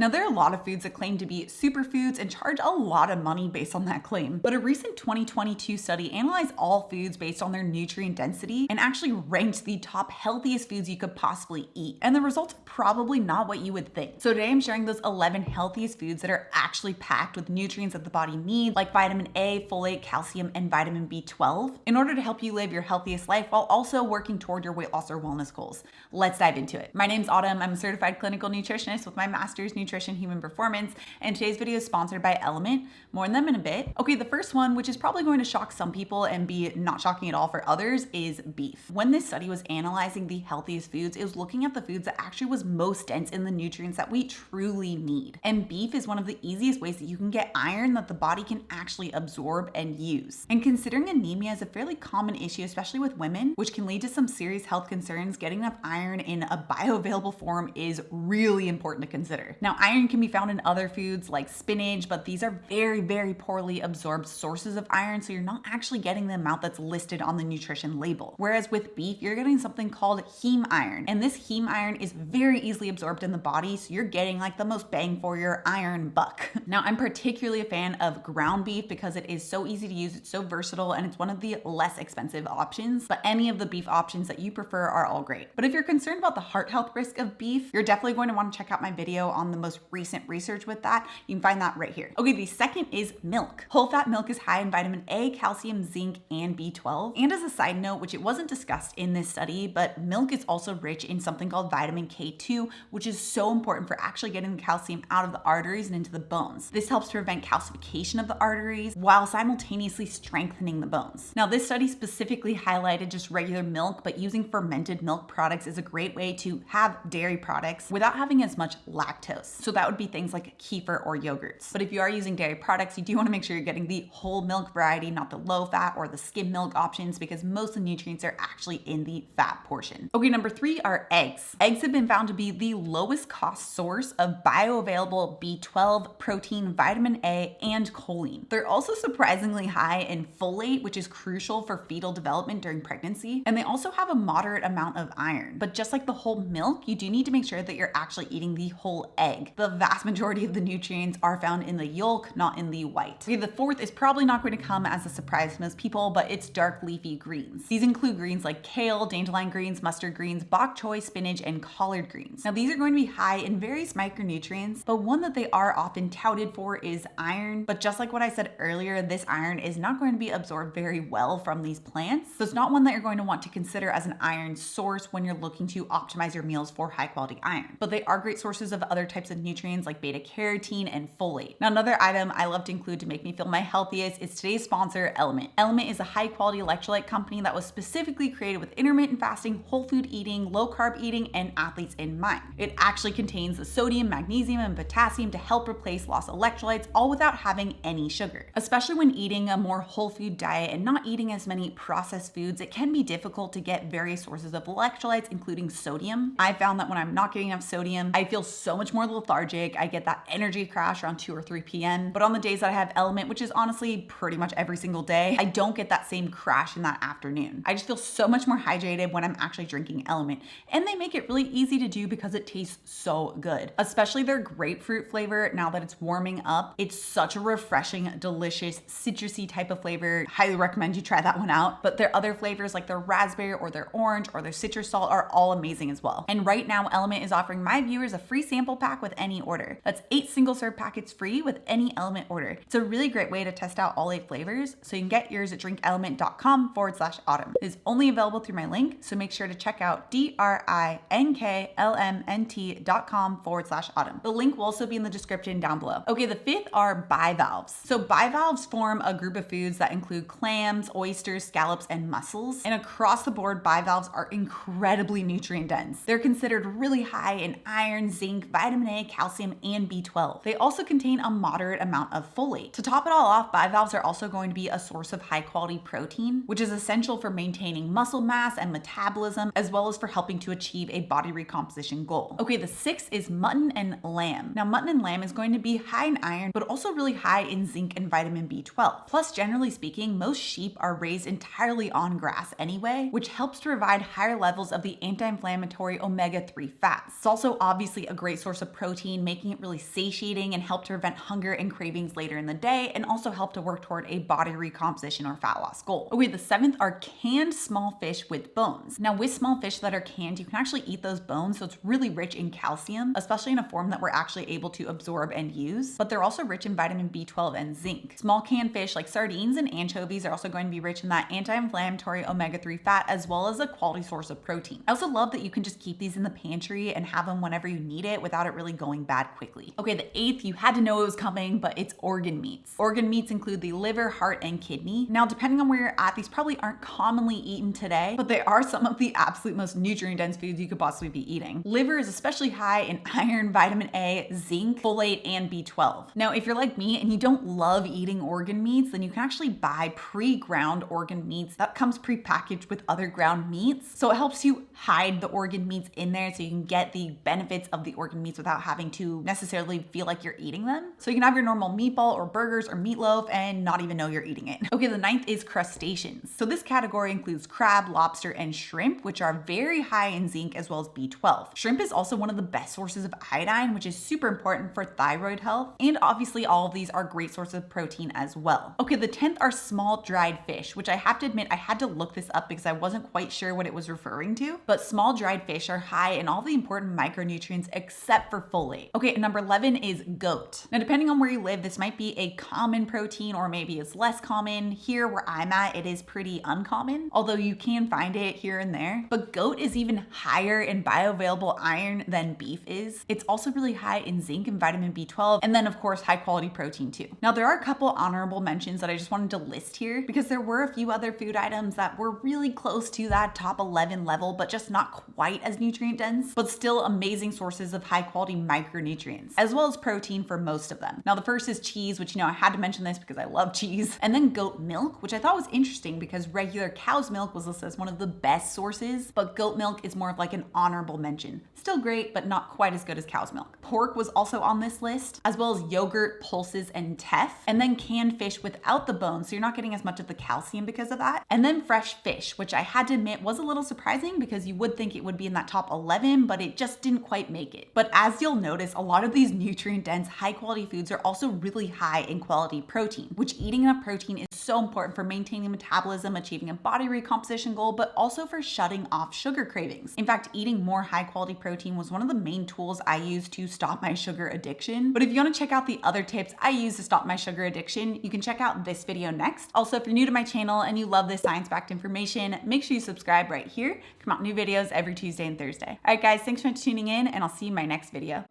Now, there are a lot of foods that claim to be superfoods and charge a lot of money based on that claim. But a recent 2022 study analyzed all foods based on their nutrient density and actually ranked the top healthiest foods you could possibly eat. And the results are probably not what you would think. So today I'm sharing those 11 healthiest foods that are actually packed with nutrients that the body needs, like vitamin A, folate, calcium, and vitamin B12, in order to help you live your healthiest life while also working toward your weight loss or wellness goals. Let's dive into it. My name's Autumn. I'm a certified clinical nutritionist with my master's in nutrition human performance, and today's video is sponsored by Element. More on them in a bit. Okay, the first one, which is probably going to shock some people and be not shocking at all for others, is beef. When this study was analyzing the healthiest foods, it was looking at the foods that actually was most dense in the nutrients that we truly need. And beef is one of the easiest ways that you can get iron that the body can actually absorb and use. And considering anemia is a fairly common issue, especially with women, which can lead to some serious health concerns, getting enough iron in a bioavailable form is really important to consider. Now, iron can be found in other foods like spinach, but these are very poorly absorbed sources of iron, so you're not actually getting the amount that's listed on the nutrition label. Whereas with beef, you're getting something called heme iron, and this heme iron is very easily absorbed in the body, so you're getting like the most bang for your iron buck. Now, I'm particularly a fan of ground beef because it is so easy to use, it's so versatile, and it's one of the less expensive options, but any of the beef options that you prefer are all great. But if you're concerned about the heart health risk of beef, you're definitely going to want to check out my video on the most recent research with that. You can find that right here. Okay, the second is milk. Whole fat milk is high in vitamin A, calcium, zinc, and B12. And as a side note, which it wasn't discussed in this study, but milk is also rich in something called vitamin K2, which is so important for actually getting the calcium out of the arteries and into the bones. This helps prevent calcification of the arteries while simultaneously strengthening the bones. Now, this study specifically highlighted just regular milk, but using fermented milk products is a great way to have dairy products without having as much lactose. So that would be things like kefir or yogurts. But if you are using dairy products, you do want to make sure you're getting the whole milk variety, not the low fat or the skim milk options, because most of the nutrients are actually in the fat portion. Okay, number 3 are eggs. Eggs have been found to be the lowest cost source of bioavailable B12, protein, vitamin A, and choline. They're also surprisingly high in folate, which is crucial for fetal development during pregnancy, and they also have a moderate amount of iron. But just like the whole milk, you do need to make sure that you're actually eating the whole egg. The vast majority of the nutrients are found in the yolk, not in the white. Okay, the fourth is probably not going to come as a surprise to most people, but it's dark leafy greens. These include greens like kale, dandelion greens, mustard greens, bok choy, spinach, and collard greens. Now, these are going to be high in various micronutrients, but one that they are often touted for is iron. But just like what I said earlier, this iron is not going to be absorbed very well from these plants. So it's not one that you're going to want to consider as an iron source when you're looking to optimize your meals for high quality iron. But they are great sources of other types of nutrients like beta carotene and folate. Now, another item I love to include to make me feel my healthiest is today's sponsor, Element. Element is a high quality electrolyte company that was specifically created with intermittent fasting, whole food eating, low carb eating, and athletes in mind. It actually contains the sodium, magnesium, and potassium to help replace lost electrolytes, all without having any sugar. Especially when eating a more whole food diet and not eating as many processed foods, it can be difficult to get various sources of electrolytes, including sodium. I found that when I'm not getting enough sodium, I feel so much more lethargic. I get that energy crash around 2 or 3 p.m. But on the days that I have Element, which is honestly pretty much every single day, I don't get that same crash in that afternoon. I just feel so much more hydrated when I'm actually drinking Element. And they make it really easy to do because it tastes so good. Especially their grapefruit flavor, now that it's warming up. It's such a refreshing, delicious, citrusy type of flavor. Highly recommend you try that one out. But their other flavors like their raspberry or their orange or their citrus salt are all amazing as well. And right now, Element is offering my viewers a free sample pack with any order. That's 8 single serve packets free with any Element order. It's a really great way to test out all 8 flavors, so you can get yours at drinkelement.com/autumn. It is only available through my link, so make sure to check out drinkLMNT.com/autumn. The link will also be in the description down below. Okay, the 5th are bivalves. So bivalves form a group of foods that include clams, oysters, scallops, and mussels. And across the board, bivalves are incredibly nutrient dense. They're considered really high in iron, zinc, vitamin A, calcium, and B12. They also contain a moderate amount of folate. To top it all off, bivalves are also going to be a source of high quality protein, which is essential for maintaining muscle mass and metabolism, as well as for helping to achieve a body recomposition goal. Okay, the 6th is mutton and lamb. Now, mutton and lamb is going to be high in iron, but also really high in zinc and vitamin B12. Plus, generally speaking, most sheep are raised entirely on grass anyway, which helps to provide higher levels of the anti-inflammatory omega-3 fats. It's also obviously a great source of protein protein, making it really satiating and help to prevent hunger and cravings later in the day, and also help to work toward a body recomposition or fat loss goal. Okay, the seventh are canned small fish with bones. Now, with small fish that are canned, you can actually eat those bones, so it's really rich in calcium, especially in a form that we're actually able to absorb and use, but they're also rich in vitamin B12 and zinc. Small canned fish like sardines and anchovies are also going to be rich in that anti-inflammatory omega-3 fat, as well as a quality source of protein. I also love that you can just keep these in the pantry and have them whenever you need it without it really going bad quickly. Okay, the eighth, you had to know it was coming, but it's organ meats. Organ meats include the liver, heart, and kidney. Now, depending on where you're at, these probably aren't commonly eaten today, but they are some of the absolute most nutrient-dense foods you could possibly be eating. Liver is especially high in iron, vitamin A, zinc, folate, and B12. Now, if you're like me and you don't love eating organ meats, then you can actually buy pre-ground organ meats that comes pre-packaged with other ground meats. So it helps you hide the organ meats in there so you can get the benefits of the organ meats without having to necessarily feel like you're eating them. So you can have your normal meatball or burgers or meatloaf and not even know you're eating it. Okay, the ninth is crustaceans. So this category includes crab, lobster, and shrimp, which are very high in zinc as well as B12. Shrimp is also one of the best sources of iodine, which is super important for thyroid health. And obviously all of these are great sources of protein as well. Okay, the 10th are small dried fish, which I have to admit, I had to look this up because I wasn't quite sure what it was referring to, but small dried fish are high in all the important micronutrients except for folate. Okay, and number 11 is goat. Now, depending on where you live, this might be a common protein or maybe it's less common. Here where I'm at, it is pretty uncommon, although you can find it here and there. But goat is even higher in bioavailable iron than beef is. It's also really high in zinc and vitamin B12, and then of course high quality protein too. Now, there are a couple honorable mentions that I just wanted to list here because there were a few other food items that were really close to that top 11 level, but just not quite as nutrient dense, but still amazing sources of high quality micronutrients, as well as protein for most of them. Now, the first is cheese, which, I had to mention this because I love cheese, and then goat milk, which I thought was interesting because regular cow's milk was listed as one of the best sources, but goat milk is more of like an honorable mention. Still great, but not quite as good as cow's milk. Pork was also on this list, as well as yogurt, pulses, and teff, and then canned fish without the bones, so you're not getting as much of the calcium because of that. And then fresh fish, which I had to admit was a little surprising because you would think it would be in that top 11, but it just didn't quite make it. But as you'll notice, a lot of these nutrient-dense, high-quality foods are also really high in quality protein, which eating enough protein is so important for maintaining metabolism, achieving a body recomposition goal, but also for shutting off sugar cravings. In fact, eating more high-quality protein was one of the main tools I used to stop my sugar addiction. But if you want to check out the other tips I use to stop my sugar addiction, you can check out this video next. Also, if you're new to my channel and you love this science-backed information, make sure you subscribe right here. Come out new videos every Tuesday and Thursday. All right, guys, thanks so much for tuning in, and I'll see you in my next video.